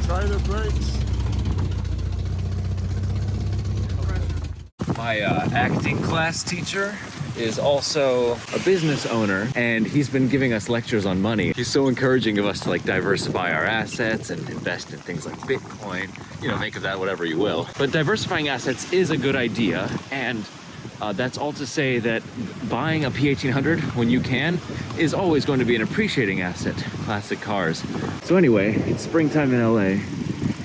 Try the brakes. My acting class teacher is also a business owner, and he's been giving us lectures on money. He's so encouraging of us to like diversify our assets and invest in things like Bitcoin. You know, make of that whatever you will. But diversifying assets is a good idea, and that's all to say that buying a P1800 when you can is always going to be an appreciating asset. Classic cars. So anyway, it's springtime in LA.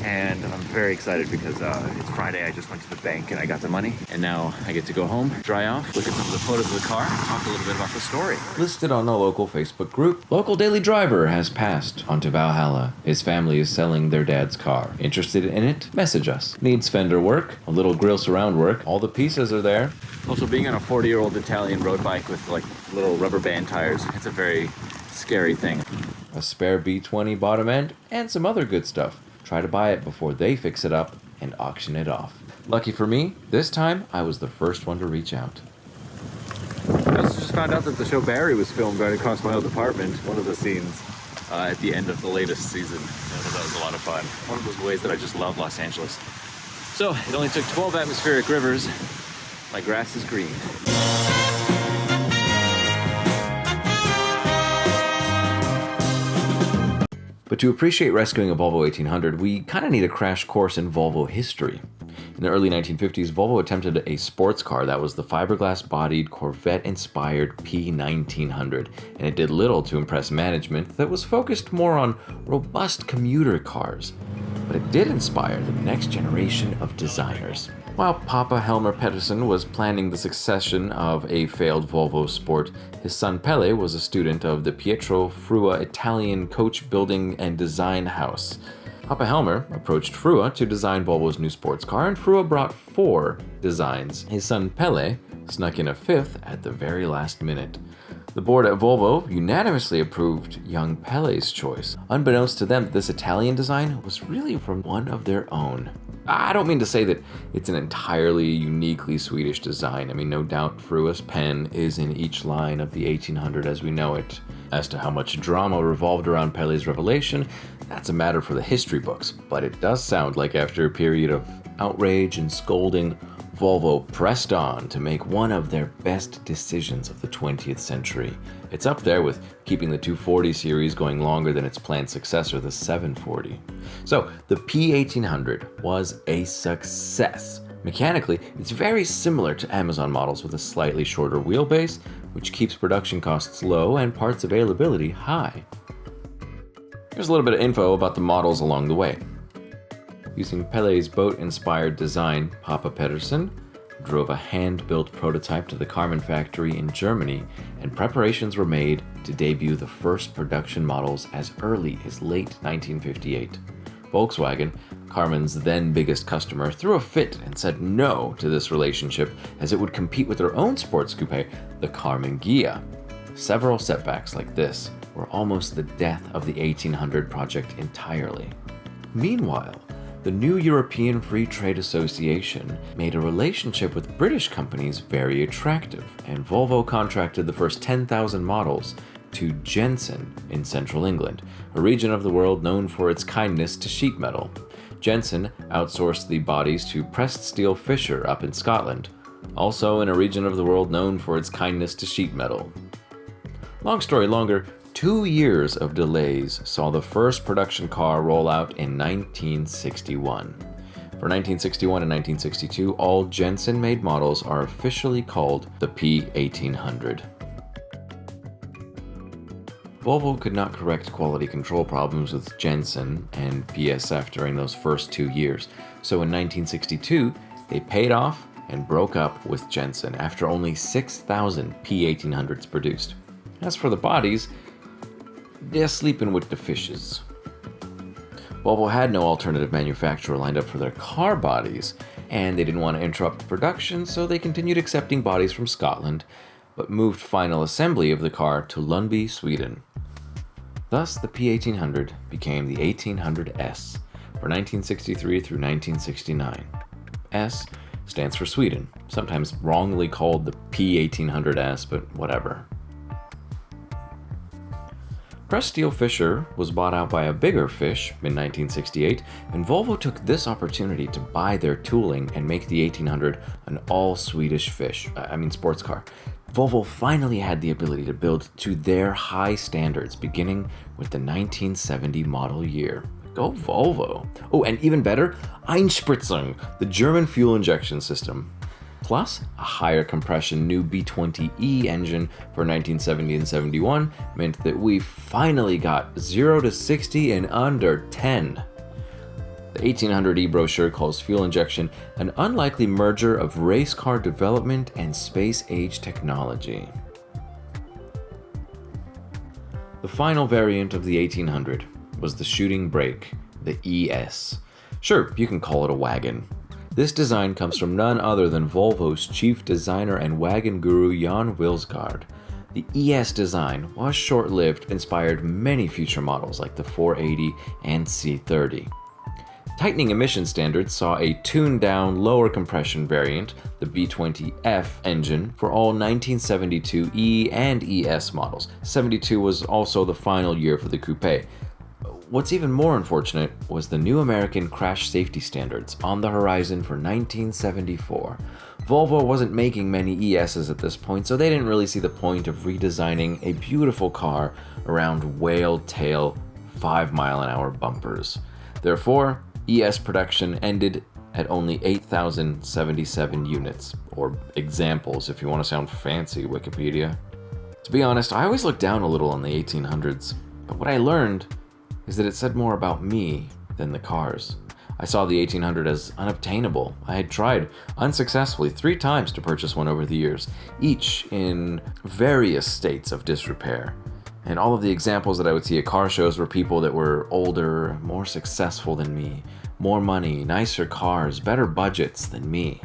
And I'm very excited because it's Friday. I just went to the bank and I got the money. And now I get to go home, dry off, look at some of the photos of the car, and talk a little bit about the story. Listed on a local Facebook group, local daily driver has passed onto Valhalla. His family is selling their dad's car. Interested in it? Message us. Needs fender work, a little grille surround work. All the pieces are there. Also, being on a 40-year-old Italian road bike with like little rubber band tires, it's a very scary thing. A spare B20 bottom end, and some other good stuff. Try to buy it before they fix it up and auction it off. Lucky for me, this time I was the first one to reach out. I also just found out that the show Barry was filmed right across my old apartment, one of the scenes at the end of the latest season. I thought that was a lot of fun. One of those ways that I just love Los Angeles. So, it only took 12 atmospheric rivers. My grass is green. But to appreciate rescuing a Volvo 1800, we kind of need a crash course in Volvo history. In the early 1950s, Volvo attempted a sports car that was the fiberglass-bodied, Corvette-inspired P1800, and it did little to impress management that was focused more on robust commuter cars. But it did inspire the next generation of designers. While Papa Helmer Pedersen was planning the succession of a failed Volvo Sport, his son Pelle was a student of the Pietro Frua Italian coach building and design house. Papa Helmer approached Frua to design Volvo's new sports car, and Frua brought 4 designs. His son Pelle snuck in a 5th at the very last minute. The board at Volvo unanimously approved young Pelle's choice. Unbeknownst to them, this Italian design was really from one of their own. I don't mean to say that it's an entirely uniquely Swedish design. I mean, no doubt Frua's pen is in each line of the 1800 as we know it. As to how much drama revolved around Pelle's revelation, that's a matter for the history books. But it does sound like after a period of outrage and scolding, Volvo pressed on to make one of their best decisions of the 20th century. It's up there with keeping the 240 series going longer than its planned successor, the 740. So, the P1800 was a success. Mechanically, it's very similar to Amazon models with a slightly shorter wheelbase, which keeps production costs low and parts availability high. Here's a little bit of info about the models along the way. Using Pelle's boat-inspired design, Papa Pedersen drove a hand-built prototype to the Karmann factory in Germany, and preparations were made to debut the first production models as early as late 1958. Volkswagen, Karmann's then biggest customer, threw a fit and said no to this relationship as it would compete with their own sports coupe, the Karmann Ghia. Several setbacks like this were almost the death of the 1800 project entirely. Meanwhile, the new European Free Trade Association made a relationship with British companies very attractive, and Volvo contracted the first 10,000 models to Jensen in central England, a region of the world known for its kindness to sheet metal. Jensen outsourced the bodies to Pressed Steel Fisher up in Scotland, also in a region of the world known for its kindness to sheet metal. Long story longer, 2 years of delays saw the first production car roll out in 1961. For 1961 and 1962, all Jensen-made models are officially called the P1800. Volvo could not correct quality control problems with Jensen and PSF during those first 2 years, so in 1962, they paid off and broke up with Jensen after only 6,000 P1800s produced. As for the bodies, they're sleeping with the fishes. Volvo had no alternative manufacturer lined up for their car bodies, and they didn't want to interrupt the production, so they continued accepting bodies from Scotland, but moved final assembly of the car to Lundby, Sweden. Thus, the P1800 became the 1800S for 1963 through 1969. S stands for Sweden, sometimes wrongly called the P1800S, but whatever. Pressed steel Fisher was bought out by a bigger fish in 1968, and Volvo took this opportunity to buy their tooling and make the 1800 an all-Swedish sports car. Volvo finally had the ability to build to their high standards, beginning with the 1970 model year. Go Volvo! Oh, and even better, Einspritzung, the German fuel injection system. Plus, a higher compression new B20E engine for 1970 and 71 meant that we finally got 0 to 60 in under 10. The 1800E brochure calls fuel injection an unlikely merger of race car development and space-age technology. The final variant of the 1800 was the shooting brake, the ES. Sure, you can call it a wagon. This design comes from none other than Volvo's chief designer and wagon guru Jan Wilsgaard. The ES design was short-lived, inspired many future models like the 480 and C30. Tightening emission standards saw a tuned-down, lower compression variant, the B20F engine, for all 1972 E and ES models. 72 was also the final year for the coupe. What's even more unfortunate was the new American crash safety standards on the horizon for 1974. Volvo wasn't making many ESs at this point, so they didn't really see the point of redesigning a beautiful car around whale-tail 5-mile-an-hour bumpers. Therefore, ES production ended at only 8,077 units, or examples if you want to sound fancy, Wikipedia. To be honest, I always looked down a little on the 1800s, but what I learned is that it said more about me than the cars. I saw the 1800 as unobtainable. I had tried unsuccessfully 3 times to purchase one over the years, each in various states of disrepair. And all of the examples that I would see at car shows were people that were older, more successful than me, more money, nicer cars, better budgets than me.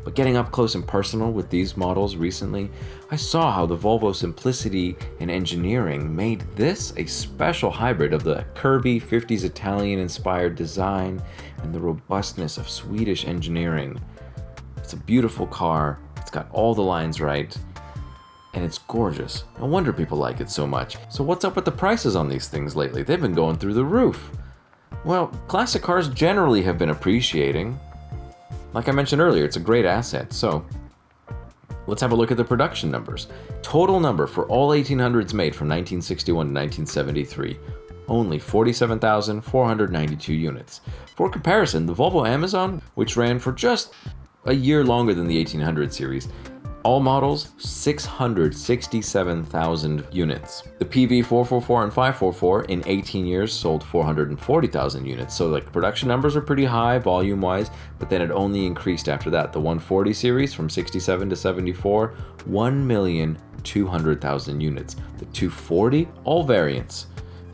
But getting up close and personal with these models recently, I saw how the Volvo simplicity in engineering made this a special hybrid of the curvy 50s Italian-inspired design and the robustness of Swedish engineering. It's a beautiful car, it's got all the lines right, and it's gorgeous. No wonder people like it so much. So what's up with the prices on these things lately? They've been going through the roof. Well, classic cars generally have been appreciating. Like I mentioned earlier, it's a great asset, so let's have a look at the production numbers. Total number for all 1800s made from 1961 to 1973, only 47,492 units. For comparison, the Volvo Amazon, which ran for just a year longer than the 1800 series, all models, 667,000 units. The PV 444 and 544 in 18 years sold 440,000 units. So like production numbers are pretty high volume-wise, but then it only increased after that. The 140 series from 67 to 74, 1,200,000 units. The 240, all variants,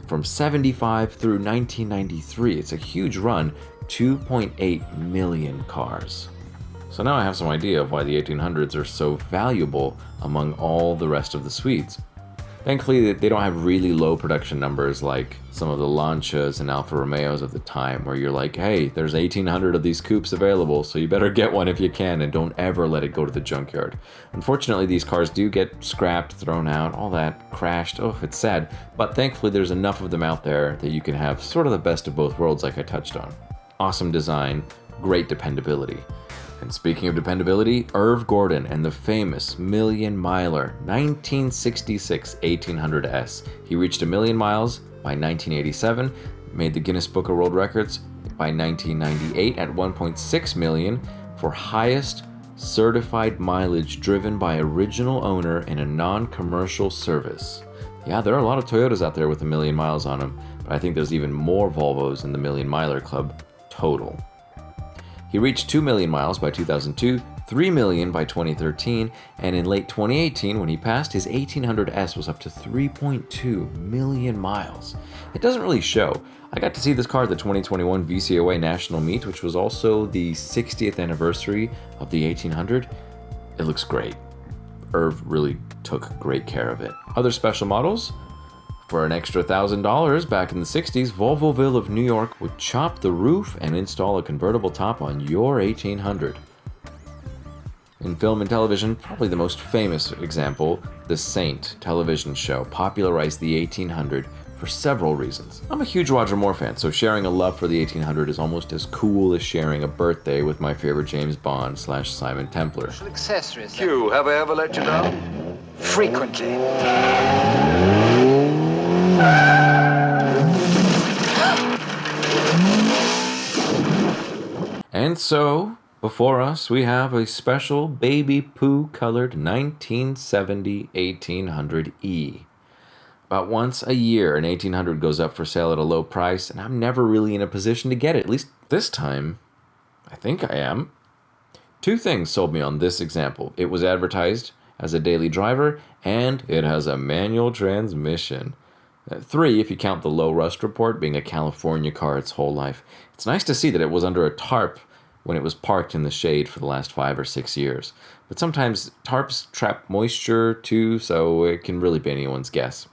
from 75 through 1993. It's a huge run, 2.8 million cars. So now I have some idea of why the 1800s are so valuable among all the rest of the Swedes. Thankfully, they don't have really low production numbers like some of the Lancias and Alfa Romeos of the time, where you're like, hey, there's 1,800 of these coupes available, so you better get one if you can, and don't ever let it go to the junkyard. Unfortunately, these cars do get scrapped, thrown out, all that, crashed. Oh, it's sad. But thankfully, there's enough of them out there that you can have sort of the best of both worlds, like I touched on. Awesome design, great dependability. And speaking of dependability, Irv Gordon and the famous million-miler 1966 1800S. He reached 1 million miles by 1987, made the Guinness Book of World Records by 1998 at 1.6 million for highest certified mileage driven by original owner in a non-commercial service. Yeah, there are a lot of Toyotas out there with 1 million miles on them, but I think there's even more Volvos in the Million Miler Club total. He reached 2 million miles by 2002, 3 million by 2013, and in late 2018, when he passed, his 1800S was up to 3.2 million miles. It doesn't really show. I got to see this car at the 2021 VCOA National Meet, which was also the 60th anniversary of the 1800. It looks great. Irv really took great care of it. Other special models? For an extra $1,000 back in the 60s, Volvoville of New York would chop the roof and install a convertible top on your 1800. In film and television, probably the most famous example, The Saint television show popularized the 1800 for several reasons. I'm a huge Roger Moore fan, so sharing a love for the 1800 is almost as cool as sharing a birthday with my favorite James Bond / Simon Templar. Accessories. Q, have I ever let you down? Frequently. And so, before us, we have a special baby poo colored 1970 1800E. About once a year, an 1800 goes up for sale at a low price, and I'm never really in a position to get it. At least this time, I think I am. Two things sold me on this example. It was advertised as a daily driver, and it has a manual transmission. Three, if you count the low rust report, being a California car its whole life. It's nice to see that it was under a tarp when it was parked in the shade for the last 5 or 6 years. But sometimes tarps trap moisture too, so it can really be anyone's guess.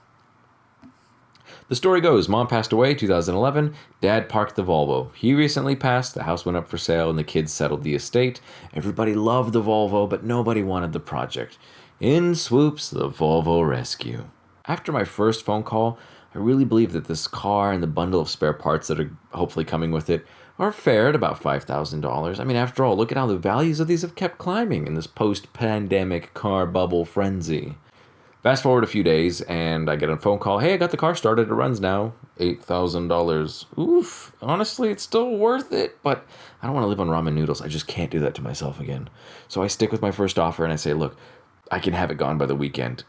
The story goes, Mom passed away 2011, Dad parked the Volvo. He recently passed, the house went up for sale, and the kids settled the estate. Everybody loved the Volvo, but nobody wanted the project. In swoops the Volvo Rescue. After my first phone call, I really believe that this car and the bundle of spare parts that are hopefully coming with it are fair at about $5,000. I mean, after all, look at how the values of these have kept climbing in this post-pandemic car bubble frenzy. Fast forward a few days, and I get a phone call. Hey, I got the car started. It runs now. $8,000. Oof. Honestly, it's still worth it, but I don't want to live on ramen noodles. I just can't do that to myself again. So I stick with my first offer, and I say, look, I can have it gone by the weekend.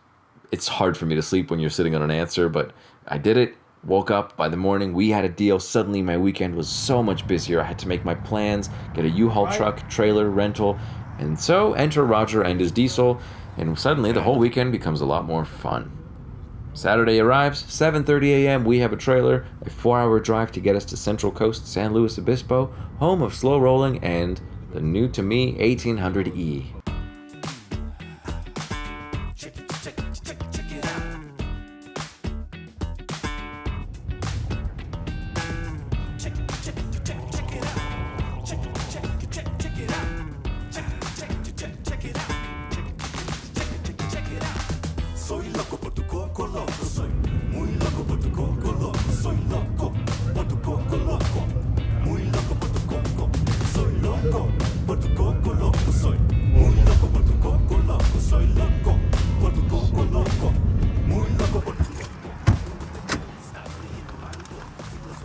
It's hard for me to sleep when you're sitting on an answer, but I did it. Woke up by the morning, we had a deal. Suddenly my weekend was so much busier. I had to make my plans, get a U-Haul truck, trailer, rental, and so enter Roger and his diesel, and suddenly the whole weekend becomes a lot more fun. Saturday arrives, 7:30 a.m. We have a trailer, a 4-hour drive to get us to Central Coast, San Luis Obispo, home of slow rolling and the new to me 1800E.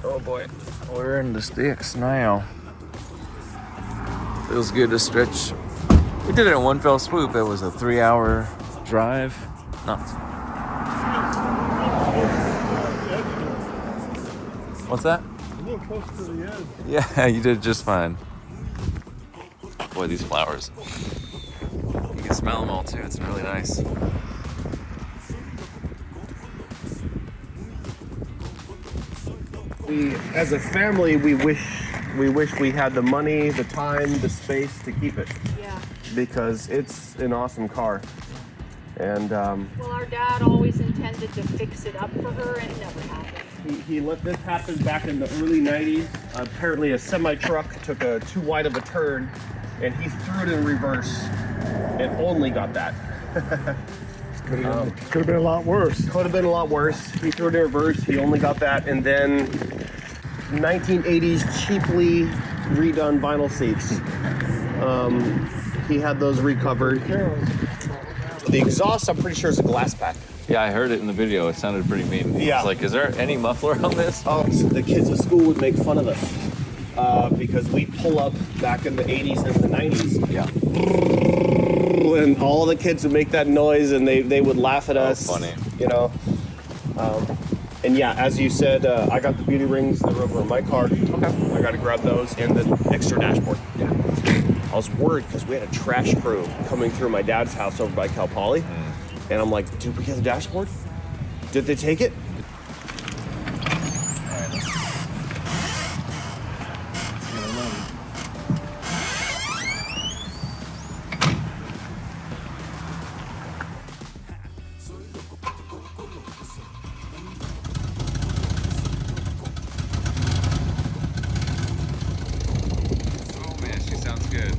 Oh boy, we're in the sticks now. Feels good to stretch. We did it in one fell swoop. It was a 3-hour drive. Nuts. What's that? A little close to the edge. Yeah, you did just fine. Boy, these flowers. You can smell them all too. It's really nice. As a family, we wish we had the money, the time, the space to keep it. Yeah. Because it's an awesome car. And Well, our dad always intended to fix it up for her, and it never happened. he let this happen back in the early 90s. Apparently a semi-truck took a too wide of a turn, and he threw it in reverse and only got that. Could have been a lot worse. Could have been a lot worse. He threw it in reverse, he only got that, and then 1980s cheaply redone vinyl seats. He had those recovered. The exhaust, I'm pretty sure, is a glass pack. Yeah, I heard it in the video. It sounded pretty mean. Yeah. It's like, is there any muffler on this? Oh, so the kids at school would make fun of us because we pull up back in the 80s and the 90s. Yeah. And all the kids would make that noise, and they would laugh at us. Funny. You know. And yeah, as you said, I got the beauty rings. They're over in my car. Okay. I got to grab those and the extra dashboard. Yeah. I was worried because we had a trash crew coming through my dad's house over by Cal Poly. And I'm like, did we get the dashboard? Did they take it? Oh man, she sounds good.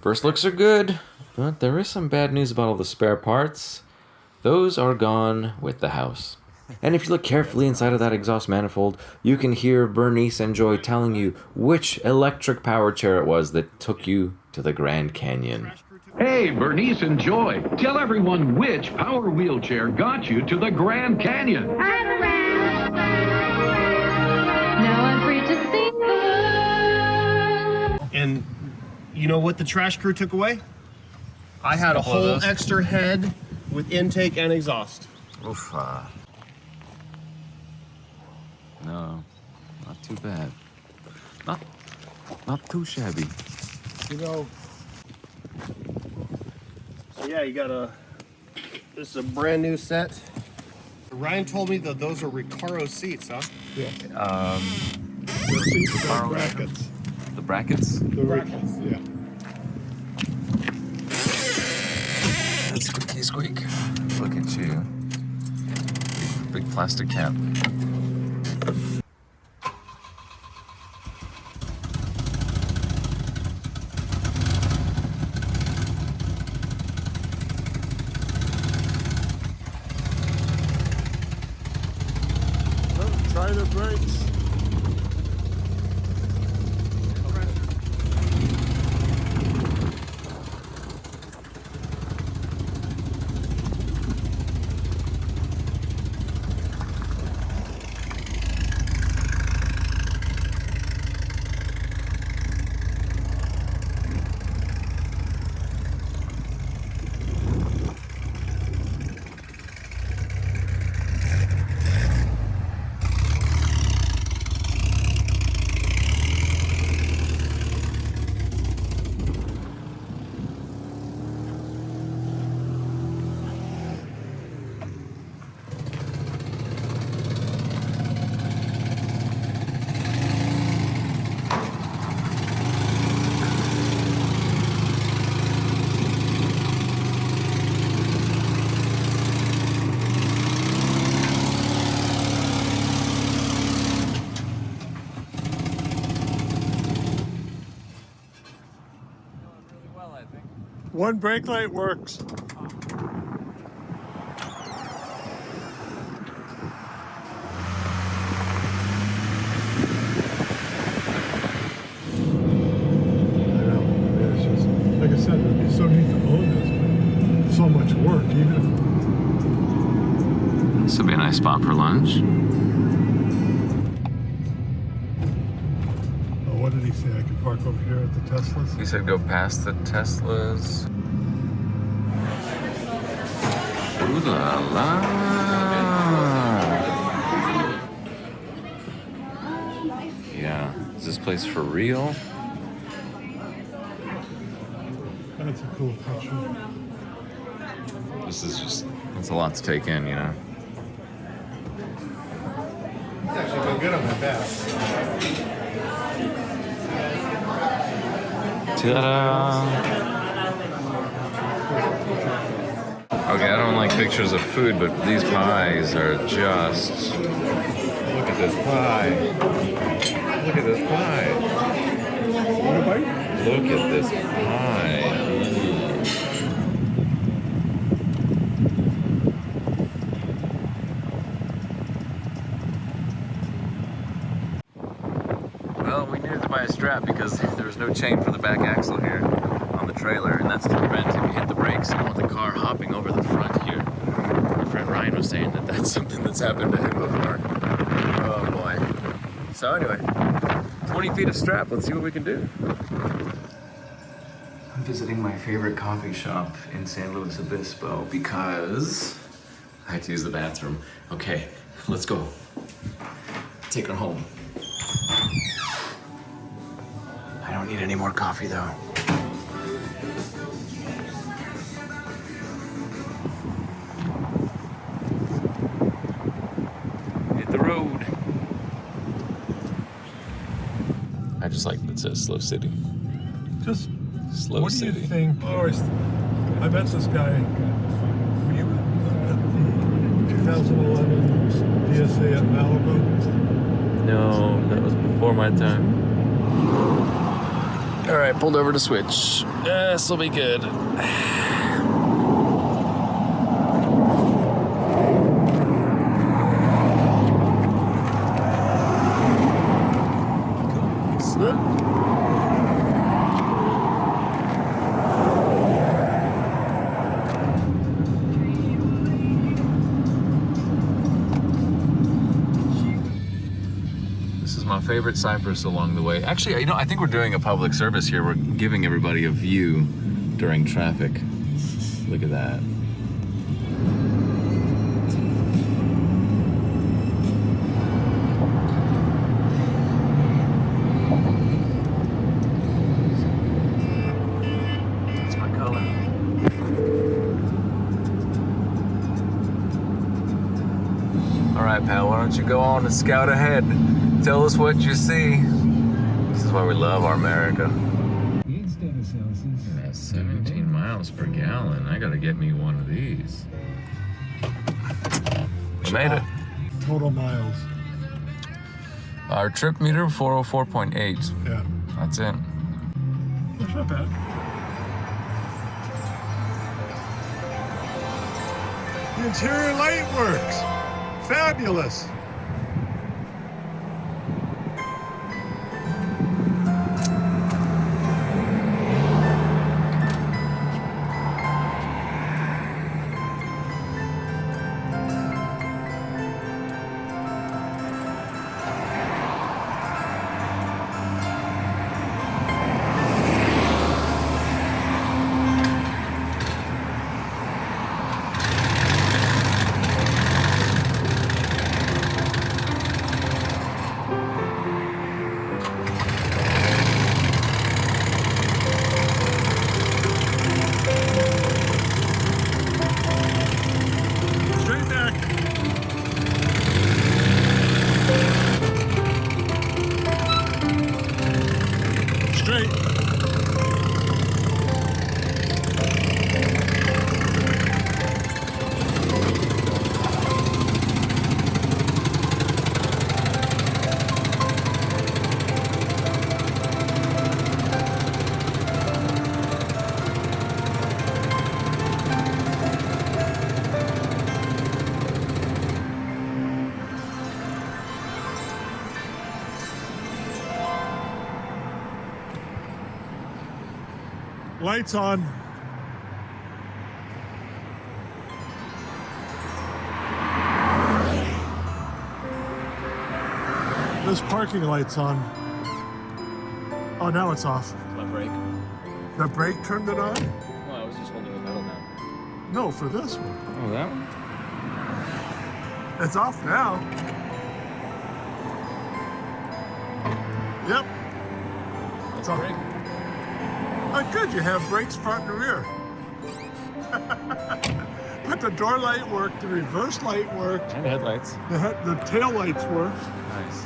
First looks are good, but there is some bad news about all the spare parts. Those are gone with the house. And if you look carefully inside of that exhaust manifold, you can hear Bernice and Joy telling you which electric powered chair it was that took you to the Grand Canyon. Hey, Bernice and Joy, tell everyone which power wheelchair got you to the Grand Canyon. Now I'm free to see the world. And you know what the trash crew took away? I had a whole extra head with intake and exhaust. Oof. No, not too bad. Not too shabby. You know, So yeah, you got this is a brand new set. Ryan told me that those are Recaro seats, huh? the seats got brackets. The brackets? The brackets, yeah. Squeaky squeak. Look at you. Big plastic cap. Try the brakes. One brake light works. It's just, like I said, it'd be so neat to own this, but so much work, even if This would be a nice spot for lunch. what did he say? I could park over here at the Teslas? He said go past the Teslas. Ooh la la. Yeah, is this place for real? That's a cool picture. This is just, it's a lot to take in, you know? It's actually been good on my back. Ta-da! Okay, I don't like pictures of food, but these pies are just... Look at this pie. Look at this pie. Want a bite? Look at this pie. Well, we needed to buy a strap because there was no chain for the back axle here on the trailer, and that's to prevent if you hit the brakes, you don't want the car hopping over the front here. My friend Ryan was saying that that's something that's happened to him before. Oh boy. So anyway, 20 feet of strap, let's see what we can do. I'm visiting my favorite coffee shop in San Luis Obispo because I had to use the bathroom. Okay, let's go. Take her home. I don't need any more coffee though. Hit the road. I just like that it says Slow City. Just, Slow what City. do you think? I met this guy at the 2011 DSA at Malibu. No, that was before my time. All right, pulled over to switch. This'll be good. This is my favorite cypress along the way. Actually, you know, I think we're doing a public service here. We're giving everybody a view during traffic. Look at that. That's my color. All right, pal, why don't you go on and scout ahead? Tell us what you see. This is why we love our America. That's 17 miles per gallon. I gotta get me one of these. We made it. Total miles. Our trip meter, 404.8. Yeah. That's it. That's not bad. The interior light works. Fabulous. Straight back. Straight. Lights on. This parking light's on. Oh, now it's off. My brake. The brake turned it on? Well, I was just holding the pedal down. No, for this one. Oh, that one? It's off now. Yep. That's off. brake. Oh, good, you have brakes front and rear. But the door light worked, the reverse light worked, And headlights. the tail lights worked. Nice.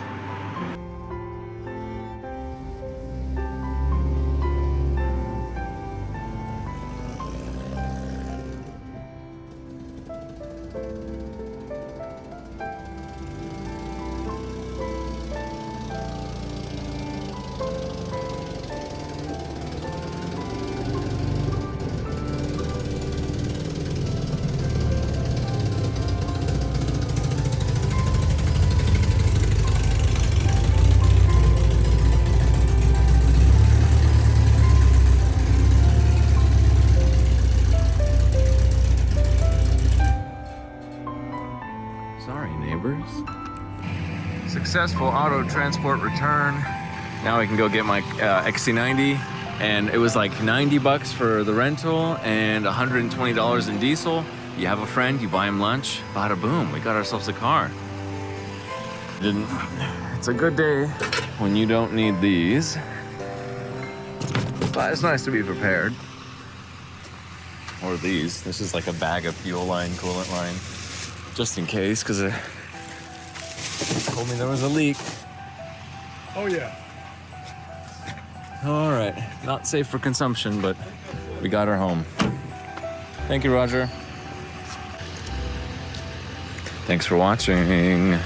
Sorry, neighbors. Successful auto transport return. Now I can go get my XC90, and it was like 90 bucks for the rental and $120 in diesel. You have a friend, you buy him lunch, bada boom, we got ourselves a car. It's a good day when you don't need these, but it's nice to be prepared. Or these. This is like a bag of fuel line, coolant line, just in case, because it told me there was a leak. Oh, yeah. All right, not safe for consumption, but we got her home. Thank you, Roger. Thanks for watching.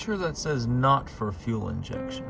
sure that says not for fuel injection.